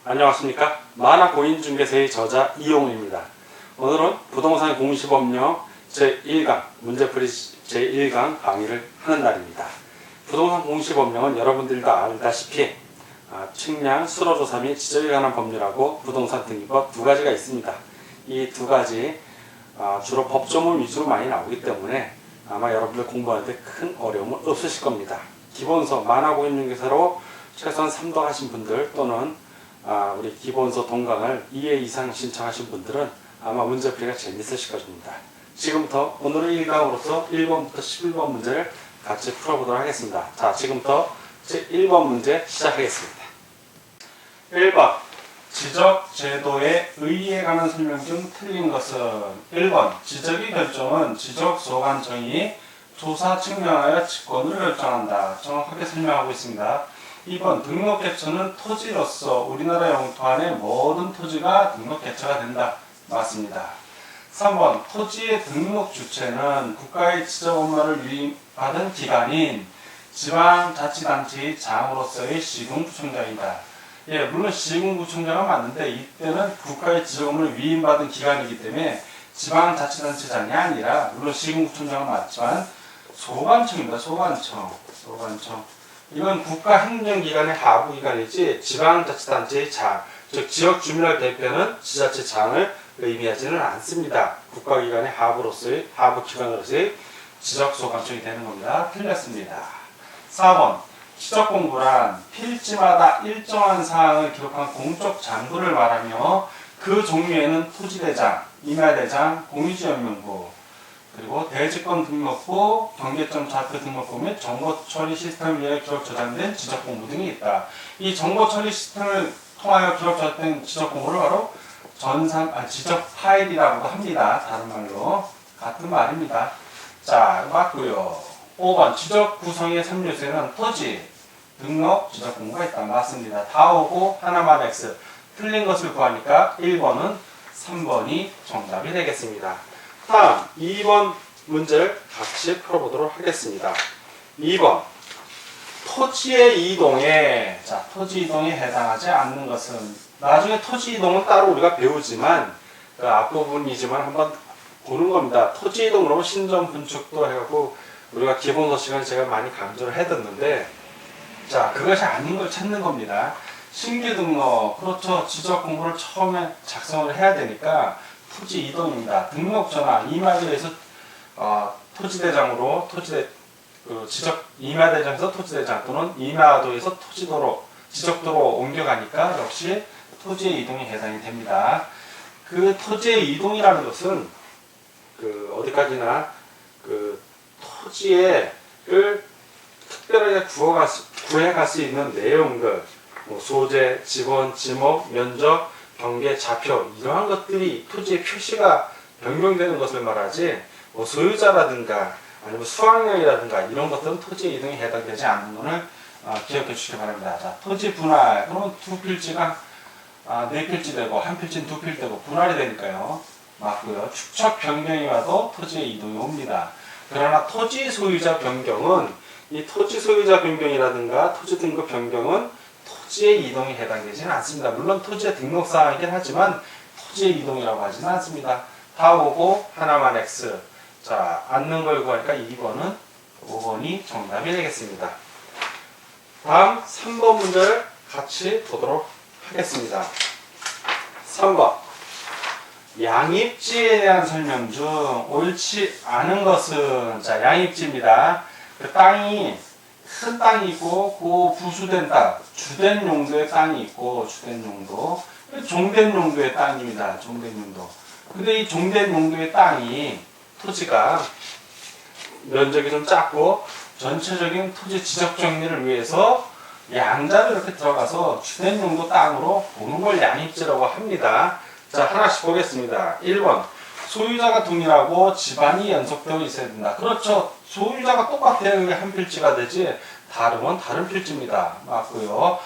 안녕하십니까. 만화공인중개사의 저자 이용우입니다. 오늘은 부동산 공시법령 제1강 문제풀이 제1강 강의를 하는 날입니다. 부동산 공시법령은 여러분들도 알다시피 측량, 수로조사 및 지적에 관한 법률하고 부동산 등기법 두 가지가 있습니다. 이 두 가지 주로 법조문 위주로 많이 나오기 때문에 아마 여러분들 공부하는데 큰 어려움은 없으실 겁니다. 기본서 만화공인중개사로 최소한 3도 하신 분들 또는 우리 기본서 동강을 2회 이상 신청하신 분들은 아마 문제풀이가 재밌으실 것입니다. 지금부터 오늘은 1강으로서 1번부터 11번 문제를 같이 풀어보도록 하겠습니다. 자, 지금부터 제 1번 문제 시작하겠습니다. 1번 지적 제도에 의의에 관한 설명 중 틀린 것은 1번 지적의 결정은 지적 소관청이 조사 측량하여 직권을 결정한다. 정확하게 설명하고 있습니다. 2번 등록 개처는 토지로서 우리나라 영토 안에 모든 토지가 등록 개처가 된다. 맞습니다. 3번 토지의 등록 주체는 국가의 지적 업무를 위임받은 기관인 지방자치단체의 장으로서의 시군구청장이다. 예, 물론 시군구청장은 맞는데 이때는 국가의 지적 업무를 위임받은 기관이기 때문에 지방자치단체장이 아니라 물론 시군구청장은 맞지만 소관청입니다. 소관청. 이건 국가행정기관의 하부기관이지 지방자치단체의 장, 즉 지역주민을 대표하는 지자체장을 의미하지는 않습니다. 국가기관의 하부기관으로서의 지적소관청이 되는 겁니다. 틀렸습니다. 4번 지적공부란 필지마다 일정한 사항을 기록한 공적 장부를 말하며 그 종류에는 토지대장, 임야대장, 공유지연명부 그리고 대지권 등록부, 경계점 좌표 등록부 및 정보처리 시스템을 위해 기록 저장된 지적공부 등이 있다. 이 정보처리 시스템을 통하여 기록 저장된 지적공부를 바로 지적 파일이라고도 합니다. 다른 말로 같은 말입니다. 자, 맞고요. 5번 지적 구성의 3요소에는 토지, 등록, 지적공부가 있다. 맞습니다. 다 오고 하나만 X. 틀린 것을 구하니까 1번은 3번이 정답이 되겠습니다. 다음 2번 문제를 같이 풀어보도록 하겠습니다. 2번 토지의 이동에 토지 이동에 해당하지 않는 것은 나중에 토지 이동은 따로 우리가 배우지만 그 앞부분이지만 한번 보는 겁니다. 토지 이동으로 신전 분축도 해갖고 우리가 기본서 시간에 제가 많이 강조를 해뒀는데 자 그것이 아닌 걸 찾는 겁니다. 신규 등록 그렇죠. 지적 공부를 처음에 작성을 해야 되니까 토지 이동입니다. 등록 전환 임야도에서 토지대장으로 지적 임야대장에서 토지대장 또는 임야도에서 토지도로 지적도로 옮겨가니까 역시 토지의 이동이 해당이 됩니다. 그 토지의 이동이라는 것은 어디까지나 토지를 특별하게 구해갈 수 있는 내용들 소재, 지번, 지목, 면적 경계, 좌표 이러한 것들이 토지의 표시가 변경되는 것을 말하지 소유자라든가 아니면 수확량이라든가 이런 것들은 토지의 이동에 해당되지 않는 것을 기억해 주시기 바랍니다. 자, 토지 분할 그러면 두 필지가 네 필지 되고 한 필지는 두 필지 되고 분할이 되니까요. 맞고요. 축척 변경이 와도 토지의 이동이 옵니다. 그러나 토지 소유자 변경은 이 토지 소유자 변경이라든가 토지 등급 변경은 토지의 이동이 해당되지는 않습니다. 물론 토지의 등록사항이긴 하지만 토지의 이동이라고 하지는 않습니다. 다 오고 하나만 X. 자, 앉는 걸 구하니까 2번은 5번이 정답이 되겠습니다. 다음 3번 문제를 같이 보도록 하겠습니다. 3번 양입지에 대한 설명 중 옳지 않은 것은 자 양입지입니다. 그 땅이 큰 땅이 있고 그 부수된 땅, 주된 용도의 땅이 있고 주된 용도, 종된 용도의 땅입니다. 종된 용도. 근데 이 종된 용도의 땅이 토지가 면적이 좀 작고 전체적인 토지 지적 정리를 위해서 양자로 이렇게 들어가서 주된 용도 땅으로 보는 걸 양입지라고 합니다. 자, 하나씩 보겠습니다. 1번 소유자가 동일하고 집안이 연속되어 있어야 된다. 그렇죠. 소유자가 똑같아야 그게 한 필지가 되지 다르면 다른 필지입니다. 맞고요.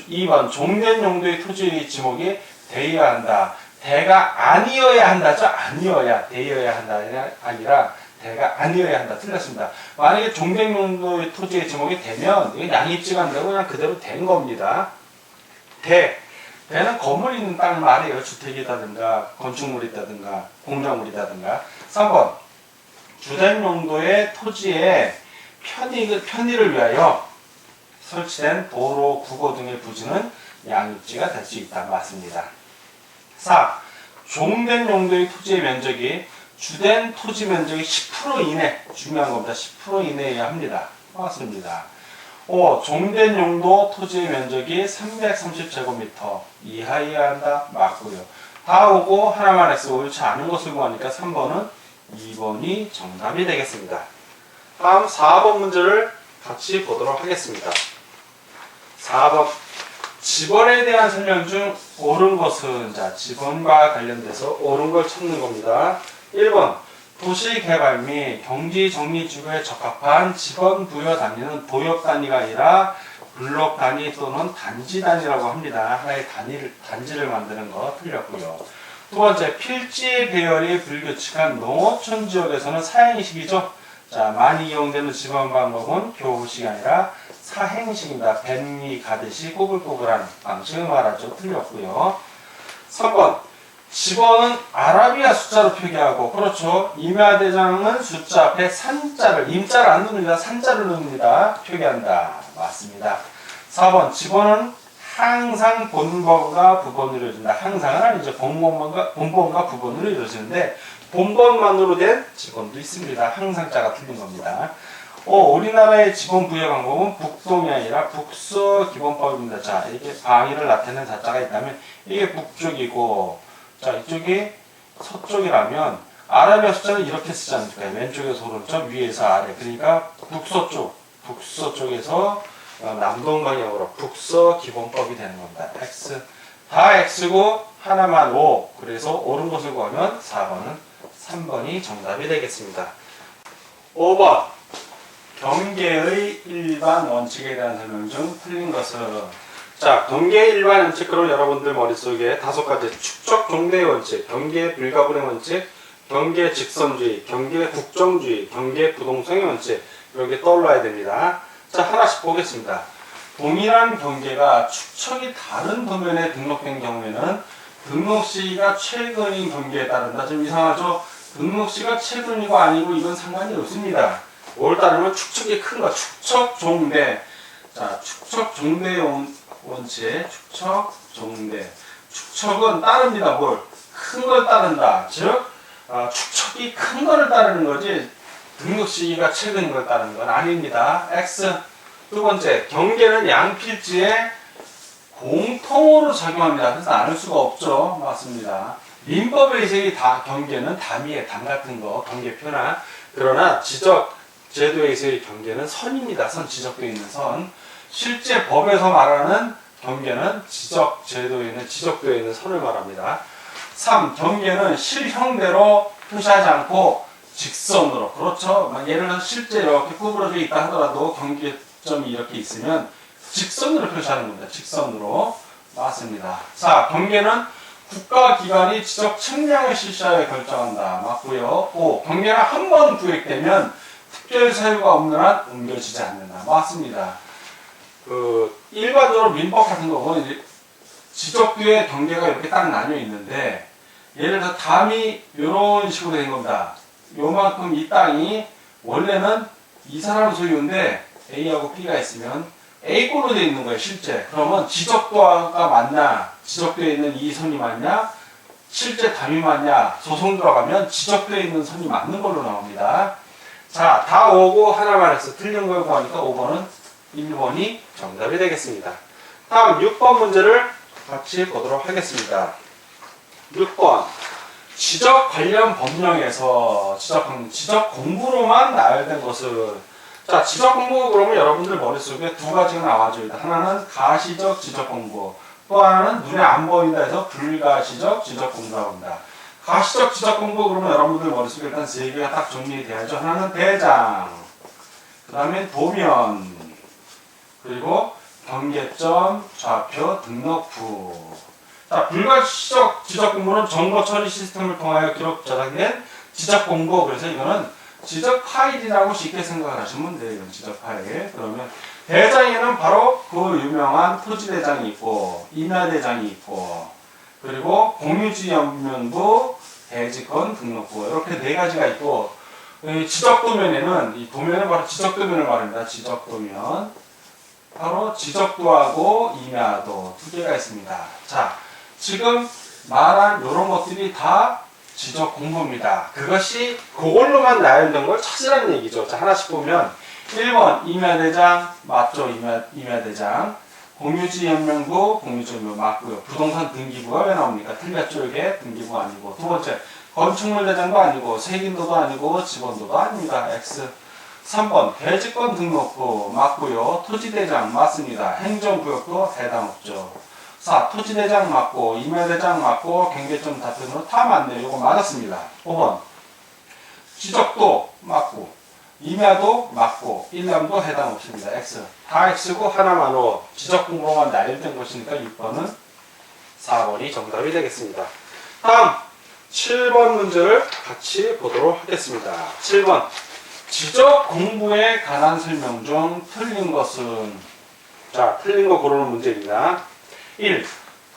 2번 종된 용도의 토지의 지목이 되어야 한다. 대가 아니어야 한다죠. 아니어야 되어야 한다 아니라 대가 아니어야 한다. 틀렸습니다. 만약에 종된 용도의 토지의 지목이 되면 이건 양입지가 안 되고 그냥 그대로 된 겁니다. 배는 건물이 있는 땅을 말해요. 주택이라든가 건축물이 있다든가 공작물이 있다든가. 3번 주된 용도의 토지의 편의를 위하여 설치된 도로, 국어 등의 부지는 양육지가 될 수 있다. 맞습니다. 4. 종된 용도의 토지의 면적이 주된 토지 면적의 10% 이내, 중요한 겁니다. 10% 이내여야 합니다. 맞습니다. 5. 종된 용도 토지의 면적이 330제곱미터 이하여야 한다. 맞고요. 다 오고 하나만 X 옳지 않은 것을 구하니까 3번은 2번이 정답이 되겠습니다. 다음 4번 문제를 같이 보도록 하겠습니다. 4번 지번에 대한 설명 중 옳은 것은, 자, 지번과 관련돼서 옳은 걸 찾는 겁니다. 1번 도시개발 및 경지정리지구에 적합한 지번 부여 단위는 도역 단위가 아니라 블록 단위 또는 단지 단위라고 합니다. 하나의 단지를 만드는 거 틀렸고요. 두 번째, 필지 배열이 불규칙한 농어촌 지역에서는 사행식이죠. 자, 많이 이용되는 지번 방법은 교부식이 아니라 사행식입니다. 뱀이 가듯이 꼬불꼬불한 방식을 말하죠. 틀렸고요. 3번, 지번은 아라비아 숫자로 표기하고, 그렇죠. 임야대장은 숫자 앞에 산자를, 임자를 안 넣습니다. 산자를 넣습니다. 표기한다. 맞습니다. 4번, 지번은 항상 본번과 부번으로 이루어진다. 항상은 아니죠. 본번과 부번으로 이루어지는데 본번만으로 된 지번도 있습니다. 항상자가 틀린 겁니다. 우리나라의 지번 부여 방법은 북동이 아니라 북서 기본법입니다. 자, 이렇게 방위를 나타내는 자자가 있다면 이게 북쪽이고, 자, 이쪽이 서쪽이라면 아라비아 숫자는 이렇게 쓰지 않습니까? 왼쪽에서 오른쪽, 위에서 아래. 그러니까 북서 쪽에서 남동 방향으로 북서 기본법이 되는 겁니다. X. 다 X고 하나만 O. 그래서 옳은 것을 구하면 4번은 3번이 정답이 되겠습니다. 5번. 경계의 일반 원칙에 대한 설명 중 틀린 것은, 자, 경계의 일반 원칙, 그럼 여러분들 머릿속에 5가지 축적 종대의 원칙, 경계 불가분의 원칙, 경계 직선주의, 경계 국정주의, 경계 부동성의 원칙, 이렇게 떠올라야 됩니다. 자, 하나씩 보겠습니다. 동일한 경계가 축척이 다른 도면에 등록된 경우에는 등록시기가 최근인 경계에 따른다. 좀 이상하죠? 등록시기가 최근이고 아니고 이건 상관이 없습니다. 뭘 따르면 축척이 큰 거, 축척 종대. 자, 축척 종대 원칙, 축척 종대. 축척은 따릅니다. 뭘? 큰 걸 따른다. 즉, 축척이 큰 거를 따르는 거지 등록 시기가 최근인 걸 따르는 건 아닙니다. X. 두 번째, 경계는 양필지에 공통으로 작용합니다. 그래서 나눌 수가 없죠. 맞습니다. 민법의 이색이 다 경계는 담이에요. 담 같은 거, 경계 표나. 그러나 지적 제도의 이색의 경계는 선입니다. 선, 지적되어 있는 선. 실제 법에서 말하는 경계는 지적 제도에 있는, 지적되어 있는 선을 말합니다. 3. 경계는 실형대로 표시하지 않고 직선으로, 그렇죠. 예를 들어서 실제 이렇게 구부러져 있다 하더라도 경계점이 이렇게 있으면 직선으로 표시하는 겁니다. 직선으로. 맞습니다. 4. 경계는 국가기관이 지적 측량을 실시하여 결정한다. 맞고요. 5. 경계는 한 번 구획되면 특별 사유가 없는 한 옮겨지지 않는다. 맞습니다. 일반적으로 민법 같은 거 보면 지적도의 경계가 이렇게 딱 나뉘어 있는데, 예를 들어 담이 이런 식으로 된 겁니다. 요만큼 이 땅이 원래는 이 사람 소유인데 A하고 B가 있으면 A꼴로 되어 있는 거예요. 실제. 그러면 지적도가 맞나, 지적되어 있는 이 선이 맞냐, 실제 담이 맞냐, 소송 들어가면 지적되어 있는 선이 맞는 걸로 나옵니다. 자, 다 오고 하나만 해서 틀린 걸 구하니까 5번은 1번이 정답이 되겠습니다. 다음 6번 문제를 같이 보도록 하겠습니다. 6번. 지적 관련 법령에서 지적 공부로만 나열된 것을, 자, 지적 공부 그러면 여러분들 머릿속에 두 가지가 나와줘요. 하나는 가시적 지적 공부, 또 하나는 눈에 안 보인다 해서 불가시적 지적 공부라고 합니다. 가시적 지적 공부 그러면 여러분들 머릿속에 일단 세 개가 딱 정리돼야죠. 하나는 대장, 그 다음에 도면, 그리고 경계점, 좌표, 등록부. 자, 불가시적 지적 공부는 정보 처리 시스템을 통하여 기록 저장된 지적 공부. 그래서 이거는 지적 파일이라고 쉽게 생각을 하시면 돼요. 지적 파일. 그러면 대장에는 바로 그 유명한 토지대장이 있고 임야대장이 있고 그리고 공유지연명부 대지권 등록부 이렇게 네 가지가 있고 지적도면에는 이 도면은 바로 지적도면을 말합니다. 지적도면 바로 지적도하고 임야도 두 개가 있습니다. 자, 지금 말한 이런 것들이 다 지적 공부입니다. 그것이 그걸로만 나열된 걸 찾으라는 얘기죠. 자, 하나씩 보면 1번 임야대장 맞죠? 임야대장 공유지연명부 공유지연명 맞고요. 부동산 등기부가 왜 나옵니까? 틀렸죠? 이게 등기부가 아니고. 두 번째 건축물대장도 아니고 세균도도 아니고 지번도도 아닙니다. X. 3번 대지권 등록부 맞고요. 토지대장 맞습니다. 행정구역도 해당 없죠. 4. 토지대장 맞고 임야대장 맞고 경계점 다툼으로 다 맞네요. 이거 맞았습니다. 5번 지적도 맞고 임야도 맞고 일람도 해당 없습니다. X. 다 X고 하나만 O. 지적 공부만 나열된 것이니까 6번은 4번이 정답이 되겠습니다. 다음 7번 문제를 같이 보도록 하겠습니다. 7번 지적 공부에 관한 설명 중 틀린 것은 자, 틀린 거 고르는 문제입니다. 1.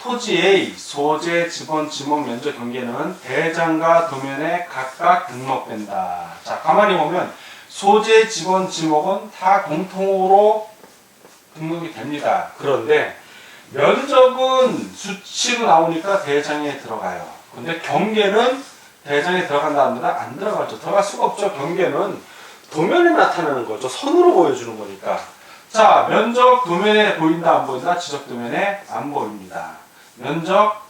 토지 A 소재, 지번, 지목, 면적, 경계는 대장과 도면에 각각 등록된다. 자, 가만히 보면 소재, 지번, 지목은 다 공통으로 등록이 됩니다. 그런데 면적은 수치로 나오니까 대장에 들어가요. 근데 경계는 대장에 들어간답니다. 안 들어가죠. 들어갈 수가 없죠. 경계는 도면에 나타나는 거죠. 선으로 보여주는 거니까. 자, 면적 도면에 보인다 안 보인다? 지적 도면에 안 보입니다. 면적,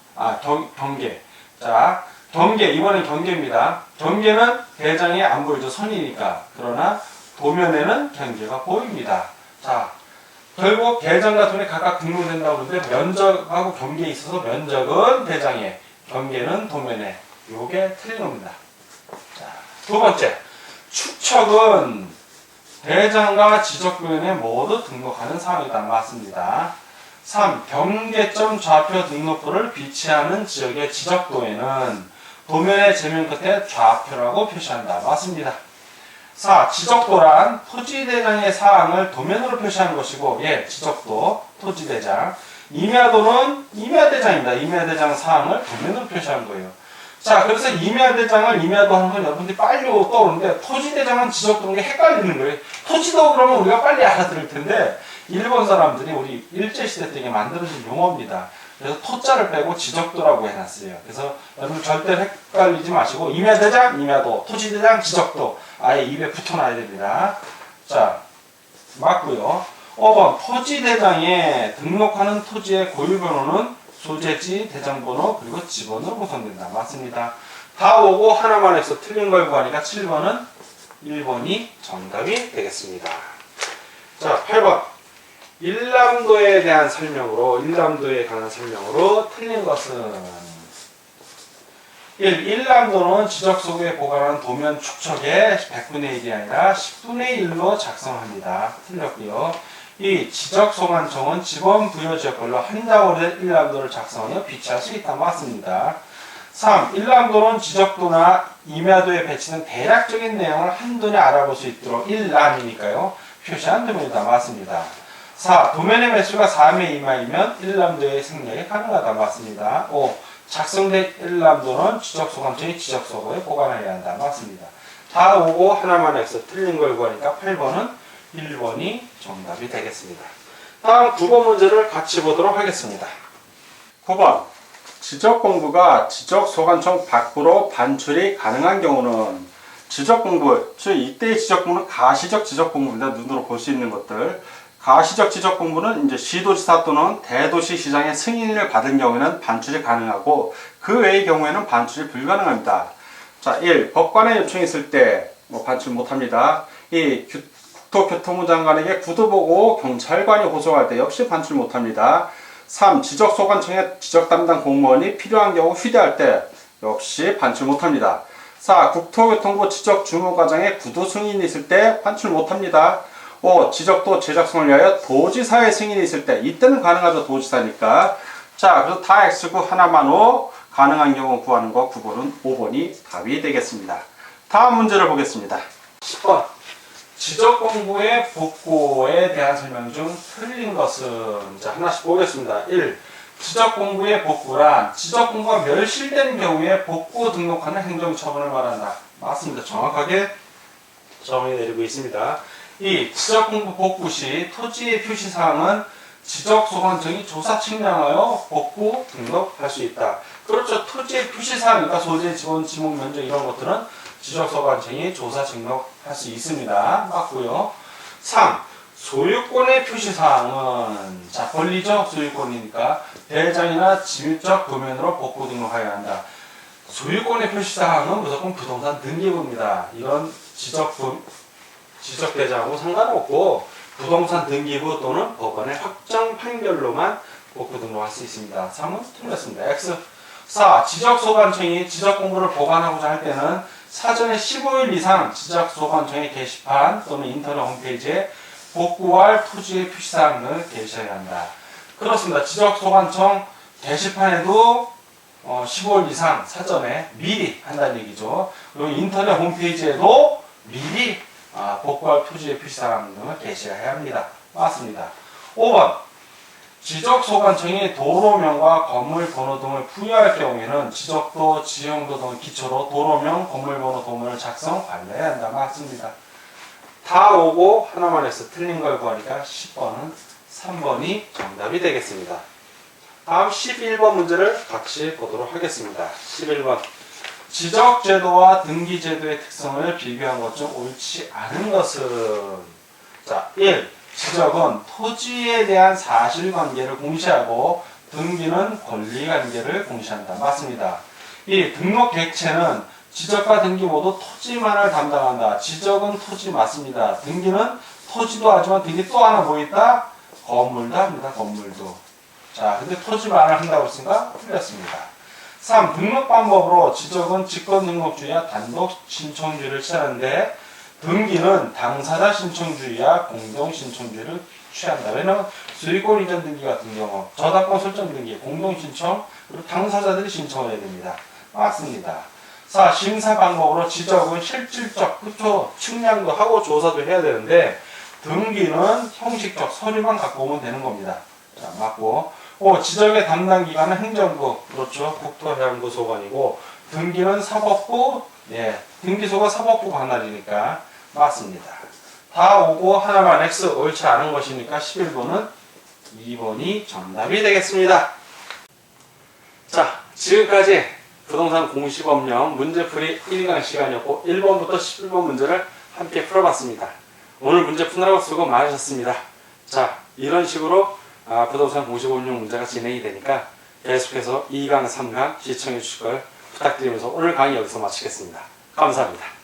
경계. 자, 경계, 이번엔 경계입니다. 경계는 대장에 안 보이죠. 선이니까. 그러나 도면에는 경계가 보입니다. 자, 결국 대장과 도면에 각각 등록된다고 그러는데 면적하고 경계에 있어서 면적은 대장에, 경계는 도면에. 요게 틀린 겁니다. 자, 두 번째. 축척은 대장과 지적도면에 모두 등록하는 사항이다. 맞습니다. 3. 경계점 좌표 등록부를 비치하는 지역의 지적도에는 도면의 제면 끝에 좌표라고 표시한다. 맞습니다. 4. 지적도란 토지대장의 사항을 도면으로 표시하는 것이고 지적도, 토지대장. 임야도는 임야대장입니다. 임야대장 사항을 도면으로 표시하는 거예요. 자, 그래서 임야대장을 임야도 하는 건 여러분들이 빨리 떠오르는데 토지대장은 지적도는 게 헷갈리는 거예요. 토지도 그러면 우리가 빨리 알아들을 텐데 일본 사람들이 우리 일제시대 때 만들어진 용어입니다. 그래서 토자를 빼고 지적도라고 해놨어요. 그래서 여러분 절대 헷갈리지 마시고 임야대장, 임야도, 토지대장, 지적도 아예 입에 붙어놔야 됩니다. 자, 맞고요. 5번 토지대장에 등록하는 토지의 고유번호는 소재지, 대장번호, 그리고 지번으로 구성된다. 맞습니다. 다 오고 하나만 해서 틀린 걸 구하니까 7번은 1번이 정답이 되겠습니다. 자, 8번. 일람도에 대한 설명으로, 일람도에 관한 설명으로 틀린 것은 1. 일람도는 지적소구에 보관하는 도면 축척의 100분의 1이 아니라 10분의 1로 작성합니다. 틀렸고요. 2. 지적소관청은 지번 부여 지역별로 한 장으로 된 일람도를 작성하여 비치할 수 있다. 맞습니다. 3. 일람도는 지적도나 임야도에 배치된 대략적인 내용을 한눈에 알아볼 수 있도록 일람이니까요. 표시한 도면이다. 맞습니다. 4. 도면의 매수가 3의 이하이면 일람도의 생략이 가능하다. 맞습니다. 5. 작성된 일람도는 지적소관청이 지적소고에 보관해야 한다. 맞습니다. 다 오고 하나만 해서 틀린 걸 구하니까 8번은 1번이 정답이 되겠습니다. 다음 9번 문제를 같이 보도록 하겠습니다. 9번. 지적공부가 지적소관청 밖으로 반출이 가능한 경우는 지적공부, 즉 이때의 지적공부는 가시적 지적공부입니다. 눈으로 볼 수 있는 것들. 가시적 지적공부는 이제 시도지사 또는 대도시 시장의 승인을 받은 경우에는 반출이 가능하고 그 외의 경우에는 반출이 불가능합니다. 자, 1. 법관의 요청이 있을 때 반출 못합니다. 2. 국토교통부 장관에게 구두 보고 경찰관이 호소할 때 역시 반출 못합니다. 3. 지적소관청의 지적담당 공무원이 필요한 경우 휴대할 때 역시 반출 못합니다. 4. 국토교통부 지적주무과장의 구두 승인이 있을 때 반출 못합니다. 5. 지적도 제작성을 위하여 도지사의 승인이 있을 때 이때는 가능하죠. 도지사니까. 자, 그래서 다 X고 하나만 O 가능한 경우 구하는 거 9번은 5번이 답이 되겠습니다. 다음 문제를 보겠습니다. 10번. 지적 공부의 복구에 대한 설명 중 틀린 것은 자 하나씩 보겠습니다. 1. 지적 공부의 복구란 지적 공부가 멸실된 경우에 복구 등록하는 행정 처분을 말한다. 맞습니다. 정확하게 정의 내리고 있습니다. 2. 지적 공부 복구 시 토지의 표시 사항은 지적 소관청이 조사 측량하여 복구 등록할 수 있다. 그렇죠. 토지의 표시 사항이니까 소재, 지원, 지목, 면적 이런 것들은 지적 소관청이 조사 등록할 수 있습니다. 맞고요. 3. 소유권의 표시 사항은 자 권리적 소유권이니까 대장이나 지유적 도면으로 복구 등록하여야 한다. 소유권의 표시 사항은 무조건 부동산 등기부입니다. 이런 지적 대장하고 상관없고 부동산 등기부 또는 법원의 확정 판결로만 복구 등록할 수 있습니다. 3은 틀렸습니다. X. 4. 지적소관청이 지적공부를 보관하고자 할 때는 사전에 15일 이상 지적소관청의 게시판 또는 인터넷 홈페이지에 복구할 토지의 표시사항 등을 게시해야 한다. 그렇습니다. 지적소관청 게시판에도 15일 이상 사전에 미리 한다는 얘기죠. 그리고 인터넷 홈페이지에도 미리 복구할 토지의 표시사항 등을 게시해야 합니다. 맞습니다. 5번 지적소관청이 도로명과 건물번호 등을 부여할 경우에는 지적도, 지형도 등을 기초로 도로명, 건물번호 도면을 작성, 관리해야 한다. 맞습니다. 다 오고 하나만 해서 틀린 걸 구하니까 10번은 3번이 정답이 되겠습니다. 다음 11번 문제를 같이 보도록 하겠습니다. 11번 지적제도와 등기제도의 특성을 비교한 것 중 옳지 않은 것은 자 1. 지적은 토지에 대한 사실관계를 공시하고 등기는 권리관계를 공시한다. 맞습니다. 2. 등록 객체는 지적과 등기 모두 토지만을 담당한다. 지적은 토지 맞습니다. 등기는 토지도 하지만 등기 또 하나 뭐 있다? 건물도 합니다. 건물도. 자, 근데 토지만을 한다고 했으니까 틀렸습니다. 3. 등록 방법으로 지적은 직권등록주의와 단독신청주의를 취하는데 등기는 당사자 신청주의와 공동신청주의를 취한다. 왜냐하면 소유권 이전 등기 같은 경우 저당권 설정 등기, 공동신청, 그리고 당사자들이 신청을 해야 됩니다. 맞습니다. 4. 심사 방법으로 지적은 실질적, 그쵸? 측량도 하고 조사도 해야 되는데 등기는 형식적 서류만 갖고 오면 되는 겁니다. 자, 맞고. 5. 지적의 담당 기관은 행정부, 그렇죠? 국토해양부 소관이고 등기는 사법부, 등기소가 사법부 관할이니까 맞습니다. 다 오고 하나만 X 옳지 않은 것이니까 11번은 2번이 정답이 되겠습니다. 자, 지금까지 부동산 공시법령 문제풀이 1강 시간이었고 1번부터 11번 문제를 함께 풀어봤습니다. 오늘 문제 푸느라고 수고 많으셨습니다. 자, 이런 식으로 부동산 공시법령 문제가 진행이 되니까 계속해서 2강, 3강 시청해 주실 걸 부탁드리면서 오늘 강의 여기서 마치겠습니다. 감사합니다.